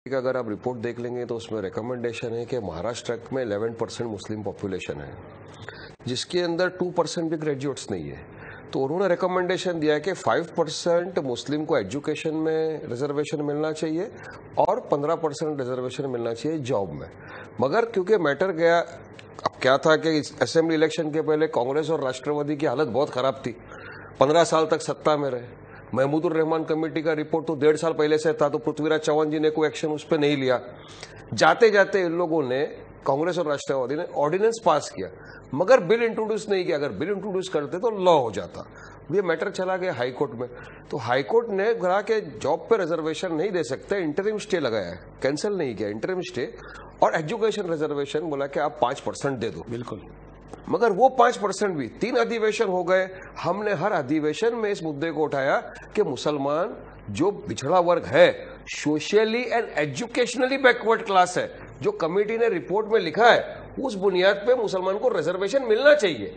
का अगर आप रिपोर्ट देख लेंगे तो उसमें रिकमेंडेशन है कि महाराष्ट्र में 11% मुस्लिम पॉपुलेशन है, जिसके अंदर 2% भी ग्रेजुएट्स नहीं है। तो उन्होंने रिकमेंडेशन दिया है कि 5% मुस्लिम को एजुकेशन में रिजर्वेशन मिलना चाहिए और 15% रिजर्वेशन मिलना चाहिए जॉब में। मगर क्योंकि मैटर गया, अब क्या था कि असेंबली इलेक्शन के पहले कांग्रेस और राष्ट्रवादी की हालत बहुत खराब थी, 15 साल तक सत्ता में रहे। महमूदुर रहमान कमेटी का रिपोर्ट तो 1.5 साल पहले से था, तो पृथ्वीराज चौहान जी ने कोई एक्शन उस पर नहीं लिया। जाते जाते इन लोगों ने, कांग्रेस और राष्ट्रवादी ने ऑर्डिनेंस पास किया, मगर बिल इंट्रोड्यूस नहीं किया। अगर बिल इंट्रोड्यूस करते तो लॉ हो जाता। ये मैटर चला गया हाई कोर्ट में, तो हाई कोर्ट ने कहा कि जॉब पे रिजर्वेशन नहीं दे सकते, इंटरिम स्टे लगाया है, कैंसिल नहीं किया, इंटरिम स्टे। और एजुकेशन रिजर्वेशन बोला कि आप 5% दे दो। बिल्कुल, मगर वो 5% भी 3 अधिवेशन हो गए। हमने हर अधिवेशन में इस मुद्दे को उठाया कि मुसलमान जो पिछड़ा वर्ग है, socially end educationally backward class है, जो कमेटी ने रिपोर्ट में लिखा है, उस बुनियाद पे मुसलमान को रिजर्वेशन मिलना चाहिए।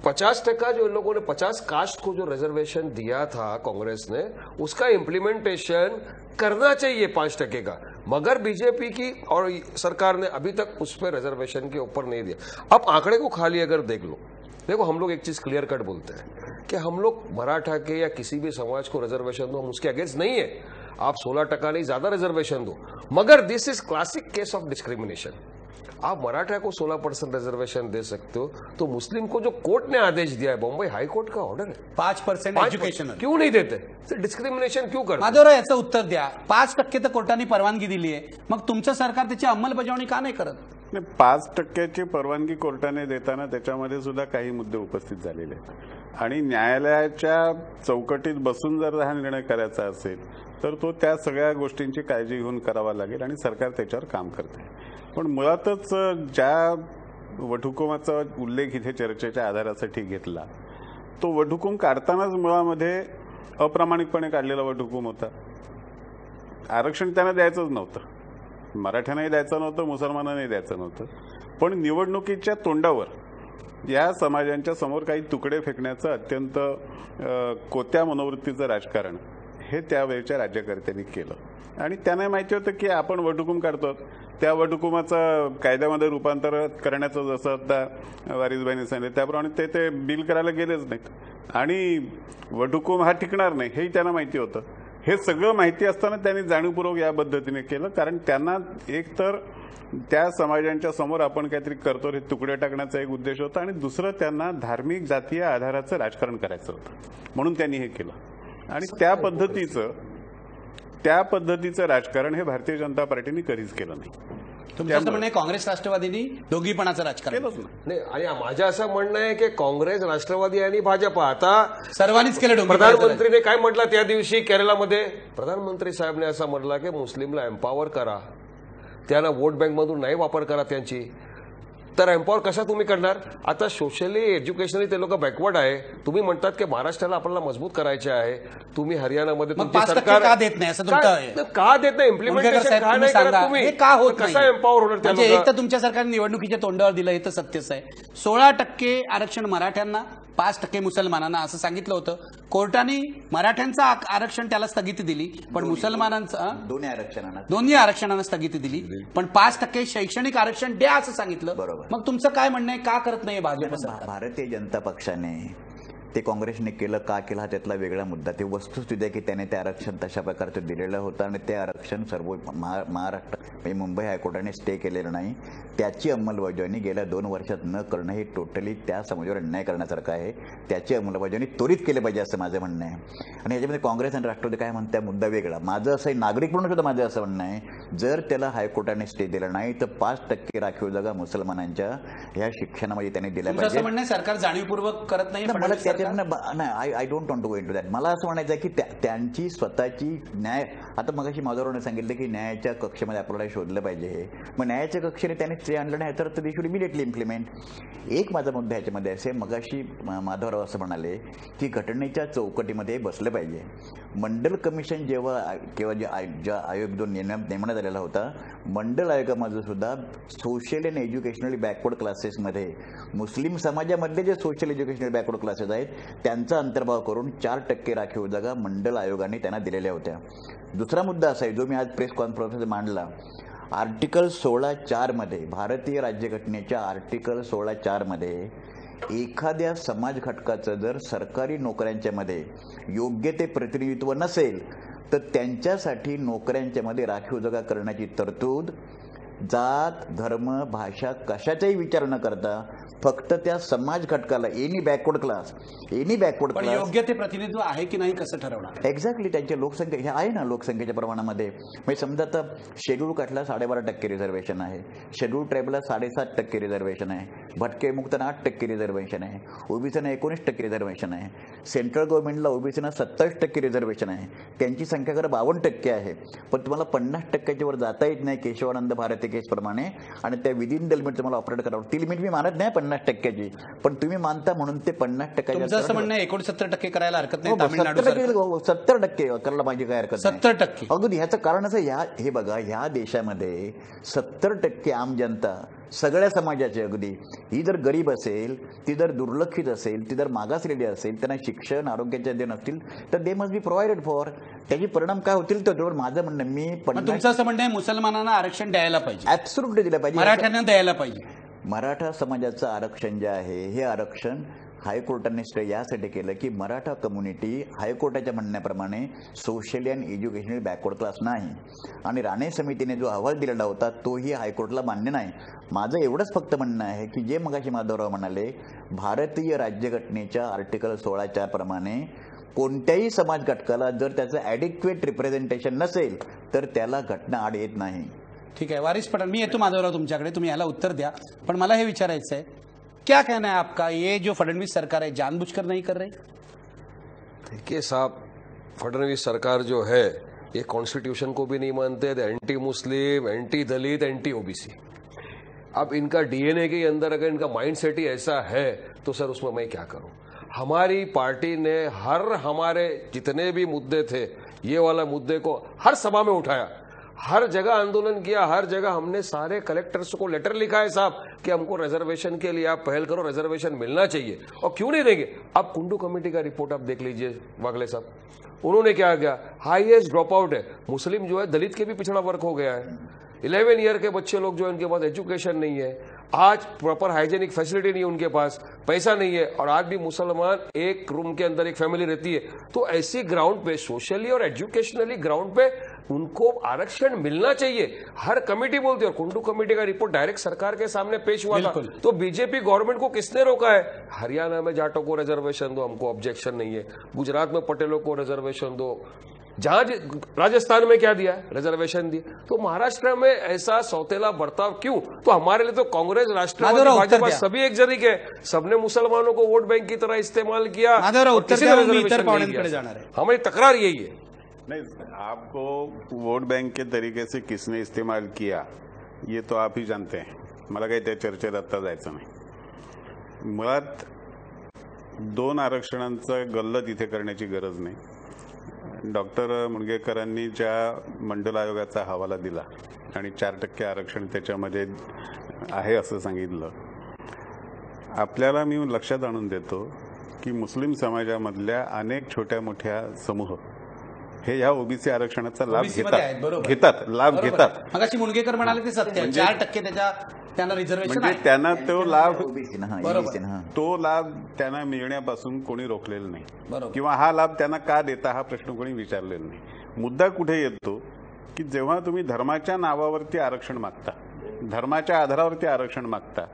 50% जो इन लोगों ने 50 कास्ट को जो रिजर्वेशन दिया था कांग्रेस ने, उसका इम्प्लीमेंटेशन करना चाहिए 5% का। मगर बीजेपी की और सरकार ने अभी तक उस पर रिजर्वेशन के ऊपर नहीं दिया। अब आंकड़े को खाली अगर देख लो, देखो हम लोग एक चीज क्लियर कट बोलते हैं कि हम लोग मराठा के या किसी भी समाज को रिजर्वेशन दो, हम उसके अगेंस्ट नहीं है। आप 16% नहीं, ज्यादा रिजर्वेशन दो, मगर this is classic case of discrimination. आप मराठा को 16% रिजर्वेशन दे सकते हो, तो मुस्लिम को जो कोर्ट ने आदेश दिया है, बॉम्बे हाई कोर्ट का ऑर्डर है, 5% एज्युकेशन क्यों नहीं देते? डिस्क्रिमिनेशन क्यों करते? माधवराव याचं उत्तर द्या। 5% तर कोर्टाने परवानगी दिली आहे, मग तुमचं सरकार त्याची अंमलबजावणी का नाही करत? 5%ची परवानगी कोर्टाने देताना त्याच्यामध्ये सुद्धा काही मुद्दे उपस्थित झालेले आहेत आणि न्यायालयाच्या चौकटीत बसून जर हा निर्णय करायचा असेल तर तो त्या सगळ्या गोष्टींची काळजी घेऊन करावा लागेल आणि सरकार त्याच्यावर काम करते। पण मुळातच ज्या वटहुकुमाचा उल्लेख इथे चर्चेच्या आधारासाठी घेतला, तो वटहुकूम काढतानाच मुळामध्ये अप्रामाणिकपणे काढलेला वटहुकूम होता। आरक्षण त्यांना द्यायचंच नव्हतं, मराठ्यांनाही द्यायचं नव्हतं, मुसलमानांनाही द्यायचं नव्हतं, पण निवडणुकीच्या तोंडावर या समाजांच्या समोर काही तुकडे फेकण्याचं अत्यंत कोत्या मनोवृत्तीचं राजकारण हे त्यावेळच्या राज्यकर्त्यांनी केलं आणि त्यांना माहिती होतं की आपण वटहुकूम काढतो, त्या वटहुकुमाचं कायद्यामध्ये रूपांतर करण्याचं जसं आता वारिसबाईंनी सांगितलं त्याप्रमाणे ते बिल करायला गेलेच नाहीत आणि वटहुकूम हा टिकणार नाही हेही त्यांना माहिती होतं। हे सगळं माहिती असताना त्यांनी जाणीवपूर्वक या पद्धतीने केलं, कारण त्यांना एक तर त्या समाजांच्या समोर आपण काहीतरी करतो हे तुकडे टाकण्याचा एक उद्देश होता आणि दुसरं त्यांना धार्मिक जातीय आधाराचं राजकारण करायचं होतं, म्हणून त्यांनी हे केलं। आणि त्या पद्धतीचं राजकारण हे भारतीय जनता पार्टीने कधीच केलं नाही। तुमचं म्हणणं आहे काँग्रेस राष्ट्रवादींनी दोघीपणाचं राजकारण केलंच नाही, आणि माझं असं म्हणणं आहे की काँग्रेस, राष्ट्रवादी आणि भाजपा आता सर्वांनीच केलं। प्रधानमंत्रीने काय म्हटलं त्या दिवशी केरळमध्ये? प्रधानमंत्री साहेबने असं म्हटलं की मुस्लिमला एम्पॉवर करा, त्यांना वोट बँकमधून नाही वापर करा त्यांची। तर एम्पॉवर कसा तुम्ही करणार? आता सोशली एज्युकेशनली ते लोक बॅकवर्ड आहे। तुम्ही म्हणतात की महाराष्ट्राला आपल्याला मजबूत करायचे आहे, तुम्ही हरियाणामध्ये तुमची सरकार का देत नाही? असं तुमचं का देत नाही? इम्प्लिमेंटेशन का नाही करत तुम्ही? हे का होत नाही? कसा एम्पॉवर होणार? म्हणजे एक तर तुमच्या सरकारने निवडणुकीच्या तोंडावर दिलं, हे तर सत्यच आहे। 16% आरक्षण मराठ्यांना, 5% मुसलमानांना असं सांगितलं होतं। कोर्टाने मराठ्यांचं आरक्षण त्याला स्थगिती दिली, पण मुसलमानांचं दोन्ही आरक्षणांना स्थगिती दिली, पण 5% शैक्षणिक आरक्षण द्या असं सांगितलं। बरोबर। मग तुमचं काय म्हणणं आहे, का करत नाही भाजप सरकार? भारतीय जनता पक्षाने ते काँग्रेसने केलं का केलं हा त्यातला वेगळा मुद्दा। ते वस्तुस्थिती आहे की त्याने ते आरक्षण तशा प्रकारचं दिलेलं होतं आणि ते आरक्षण सर्व महाराष्ट्र म्हणजे मुंबई हायकोर्टाने स्टे केलेलं नाही, त्याची अंमलबजावणी गेल्या 2 वर्षात न करणं हे टोटली त्या समाजावर अन्याय करण्यासारखं आहे। त्याची अंमलबजावणी त्वरित केली पाहिजे असं माझं म्हणणं आहे। आणि याच्यामध्ये काँग्रेस आणि राष्ट्रवादी काय म्हणतात मुद्दा वेगळा। माझं असं नागरिक म्हणून सुद्धा माझं असं म्हणणं आहे, जर त्याला हायकोर्टाने स्टे दिला नाही तर 5% राखीव जागा मुसलमानांच्या ह्या शिक्षणामध्ये त्यांनी दिल्या पाहिजे। असं म्हणणं सरकार जाणीवपूर्वक करत नाही? I don't want to go into that. मला असं म्हणायचं आहे की त्यांची स्वतःची न्याय, आता मगाशी माधवरावने सांगितलं की न्यायाच्या कक्षेमध्ये आपल्याला शोधलं पाहिजे, मग न्यायाच्या कक्षेने त्यांनी स्टे आणलं नाही तर दे शुड इमिडिएटली इम्प्लिमेंट। एक माझा मुद्दा ह्याच्यामध्ये असे, मगाशी माधवराव असं म्हणाले की घटनेच्या चौकटीमध्ये बसलं पाहिजे। मंडल कमिशन जेव्हा ज्या आयोग जो नेमण्यात आलेला होता, मंडल आयोगामध्ये सुद्धा सोशल अँड एज्युकेशनली बॅकवर्ड क्लासेसमध्ये मुस्लिम समाजामधले जे सोशल एज्युकेशनल बॅकवर्ड क्लासेस आहेत त्यांचा अंतर्भाव करून 4% राखीव जागा मंडल आयोगाने त्यांना दिलेल्या होत्या. दुसरा मुद्दा असा आहे जो मी आज प्रेस कॉन्फरन्समध्ये मांडला. आर्टिकल 16(4) मध्ये, भारतीय राज्यघटनेच्या आर्टिकल 16(4) मध्ये एखाद्या समाज घटकाचं जर सरकारी नोकऱ्यांच्या मध्ये योग्य ते प्रतिनिधित्व नसेल तर त्यांच्यासाठी नोकऱ्यांच्या मध्ये राखीव जागा करण्याची तरतूद जात, धर्म, भाषा कशाचाही विचार न करता फक्त त्या समाज घटकाला एनी बॅकवर्ड क्लास पण योग्य ते प्रतिनिधित्व आहे की नाही कसं ठरवणार? एक्झॅक्टली त्यांच्या लोकसंख्या हे आहे ना, लोकसंख्येच्या प्रमाणामध्ये. म्हणजे समजा आता शेड्यूल कास्टला 12.5% रिझर्वेशन आहे, शेड्यूल ट्राईबला 7.5% रिझर्वेशन आहे, भटके मुक्तांना 8% रिझर्वेशन आहे, ओबीसीना 19% रिझर्वेशन आहे, सेंट्रल गव्हर्नमेंटला ओबीसीना 27% रिझर्वेशन आहे, त्यांची संख्या जर 52% आहे. पण तुम्हाला 50%च्या वर जाता येत नाही केशवानंद भारती केस प्रमाणे, आणि त्या विदिन द लिमिट तुम्हाला ऑपरेट करावं. ती लिमिट मी मानत नाही 50%ची, पण तुम्ही मानता म्हणून ते 50%. असं म्हणणं 69% करायला हरकत नाही. तामिळनाडू 70% करायला पाहिजे, काय हरकत नाही. 70%. अगदी ह्याचं कारण असं, हे बघा, ह्या देशामध्ये 70% आम जनता सगळ्या समाजाची, अगदी ही जर गरीब असेल, ती जर दुर्लक्षित असेल, ती जर मागासलेली असेल, त्यांना शिक्षण, आरोग्याचे दे नसतील तर they must be provided for. त्याचे परिणाम काय होतील तर माझं म्हणणं, मी तुमचं असं म्हणणं आहे मुसलमानांना आरक्षण द्यायला पाहिजे, ऍब्सोल्युटली दिलं पाहिजे, मराठ्यांना द्यायला पाहिजे. मराठा समाजाचं आरक्षण जे आहे हे आरक्षण हायकोर्टाने स्टे यासाठी केलं की मराठा कम्युनिटी हायकोर्टाच्या म्हणण्याप्रमाणे socially and educational backward class नाही, आणि राणे समितीने जो अहवाल दिलेला होता तोही हायकोर्टला मान्य नाही. माझं एवढंच फक्त म्हणणं आहे की जे मगाशी माधवराव म्हणाले, भारतीय राज्यघटनेच्या आर्टिकल 16(4) प्रमाणे कोणत्याही समाज घटकाला जर त्याचं ॲडिक्वेट रिप्रेझेंटेशन नसेल तर त्याला घटना आड येत नाही. ठीक आहे वारिस पठाण, मी येतो माधवराव तुमच्याकडे, तुम्ही याला उत्तर द्या. पण मला हे विचारायचं आहे, क्या कहना है आपका, ये जो फडणवीस सरकार है जानबूझकर नहीं कर रही? देखिए साहब, फडणवीस सरकार जो है ये कॉन्स्टिट्यूशन को भी नहीं मानते, एंटी मुस्लिम, एंटी दलित, एंटी ओबीसी. अब इनका डीएनए के अंदर अगर इनका माइंडसेट ही ऐसा है तो सर उसमें मैं क्या करूं. हमारी पार्टी ने हमारे जितने भी मुद्दे थे, ये वाला मुद्दे को हर सभा में उठाया, हर जगह आंदोलन किया, हर जगह हमने सारे कलेक्टर्स को लेटर लिखा है साहब कि हमको रिजर्वेशन के लिए आप पहल करो, रिजर्वेशन मिलना चाहिए. और क्यों नहीं देंगे? अब कुंडू कमेटी का रिपोर्ट आप देख लीजिए वागले साहब, उन्होंने क्या किया, हाईएस्ट ड्रॉप आउट है. मुस्लिम जो है दलित के भी पिछड़ा वर्ग हो गया है. 11 ईयर के बच्चे लोग जो उनके पास एजुकेशन नहीं है, आज प्रॉपर हाइजेनिक फैसिलिटी नहीं है उनके पास, पैसा नहीं है, और आज भी मुसलमान एक रूम के अंदर एक फैमिली रहती है. तो ऐसी ग्राउंड पे सोशली और एजुकेशनली ग्राउंड पे उनको आरक्षण मिलना चाहिए. हर कमेटी बोलती है, और कुंडू कमेटी का रिपोर्ट डायरेक्ट सरकार के सामने पेश हुआ था. तो बीजेपी गवर्नमेंट को किसने रोका है? हरियाणा में जाटों को रिजर्वेशन दो, हमको ऑब्जेक्शन नहीं है. गुजरात में पटेलों को रिजर्वेशन दो. जहां राजस्थान में क्या दिया, रिजर्वेशन दिया. तो महाराष्ट्र में ऐसा सौतेला बर्ताव क्यों? तो हमारे लिए तो कांग्रेस, राष्ट्रवादी, भाजपा सभी एक जरिए के, सबने मुसलमानों को वोट बैंक की तरह इस्तेमाल किया. हमारी तकरार यही है. नहीं, आपको वोट बैंक के तरीके से किसने इस्तेमाल किया ये तो आप ही जानते हैं. मला काही त्या चर्चेत आता जायचं नाही. मुळात 2 आरक्षणांचं गल्लत इथे करण्याची गरज नाही. डॉक्टर मुणगेकरांनी ज्या मंडल आयोगाचा हवाला दिला आणि 4% आरक्षण त्याच्यामध्ये आहे असं सांगितलं, आपल्याला मी लक्षात आणून देतो की मुस्लिम समाजामधल्या अनेक छोट्या मोठ्या समूह हे या ओबीसी आरक्षणाचा लाभ घेतात. मगाशी मुणगेकर म्हणाले ते सत्य, 4% त्यांना रिझर्वेशन म्हणजे त्यांना तो लाभ त्यांना मिळण्यापासून कोणी रोखलेलं नाही, किंवा हा लाभ त्यांना का देता हा प्रश्न कोणी विचारलेला नाही. मुद्दा कुठे येतो की जेव्हा तुम्ही धर्माच्या नावावरती आरक्षण मागता, धर्माच्या आधारावरती आरक्षण मागता,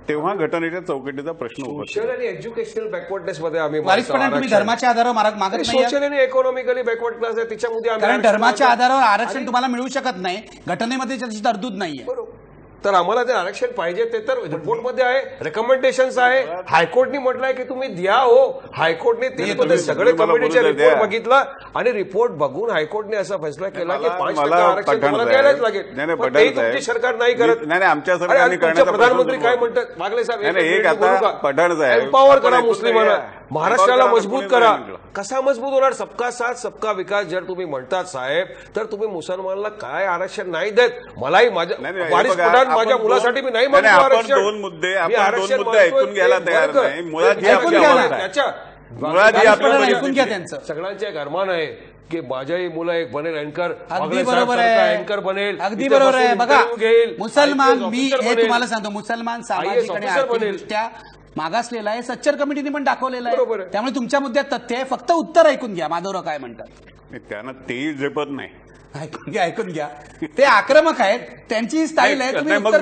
तेव्हा घटनेच्या चौकटीचा प्रश्न सोशल आणि एज्युकेशनल बॅकवर्डनेस मध्ये आम्ही धर्माच्या आधारावर मागत नाही. सोशल आणि इकॉनॉमिकली बॅकवर्ड क्लास आहे त्याच्यामध्ये, कारण धर्माच्या आधारावर आरक्षण तुम्हाला मिळू शकत नाही, घटनेमध्ये त्याची तरतूद नाहीये. तर आम्हाला ते आरक्षण पाहिजे, ते तर रिपोर्टमध्ये आहे, रेकमेंडेशन्स आहे. हायकोर्टने म्हटलंय की तुम्ही द्या. हो, हायकोर्टने ते सगळे कमिटीचे रिपोर्ट बघितला आणि रिपोर्ट बघून हायकोर्टने असा फैसला केला की 5% आरक्षण तुम्हाला द्यायलाच लागेल. तुमची सरकार नाही करत. आमच्या सरकारने प्रधानमंत्री काय म्हणतात वागले साहेब, एम्पॉवर करा मुस्लिमांना, महाराष्ट्राला मजबूत करा. कसा मजबूत होणार? सबका साथ सबका विकास जर तुम्ही म्हणतात साहेब, तर तुम्ही मुसलमानाला काय आरक्षण नाही देत. मलाही वारिस पठाण माझ्या मुलासाठी मी नाही म्हणतो आरक्षण. 2 मुद्दे ऐकून घ्यायला तयार नाही. मुळात मुळात ही आपल्या ऐकून घ्या परिस्थिती त्यांचं. सगळ्यांचे एक अरमान आहे की माझ्याही मुलं एक बनेल अँकर, अगदी बरोबर आहे, अँकर बनेल, अगदी इथे बरोबर आहे. बसून बघा interview घेईल, मुसलमान, IPS मी officer हे बनेल. तुम्हाला सांगतो, मुसलमान सामाजिक आणि officer आर्थिक बनेल. दृष्ट्या मागासलेला आहे. सच्चर कमिटीने पण दाखवलेलं बरोबर आहे. आहे. त्यामुळे तुमच्या मुद्द्यात तथ्य आहे. फक्त उत्तर ऐकून घ्या. माधवराव काय म्हणतात त्यांना तेही झेपत नाही. ऐकून घ्या. ते आक्रमक आहेत, त्यांची स्टाईल आहे. नाही, तुम्ही मग उत्तर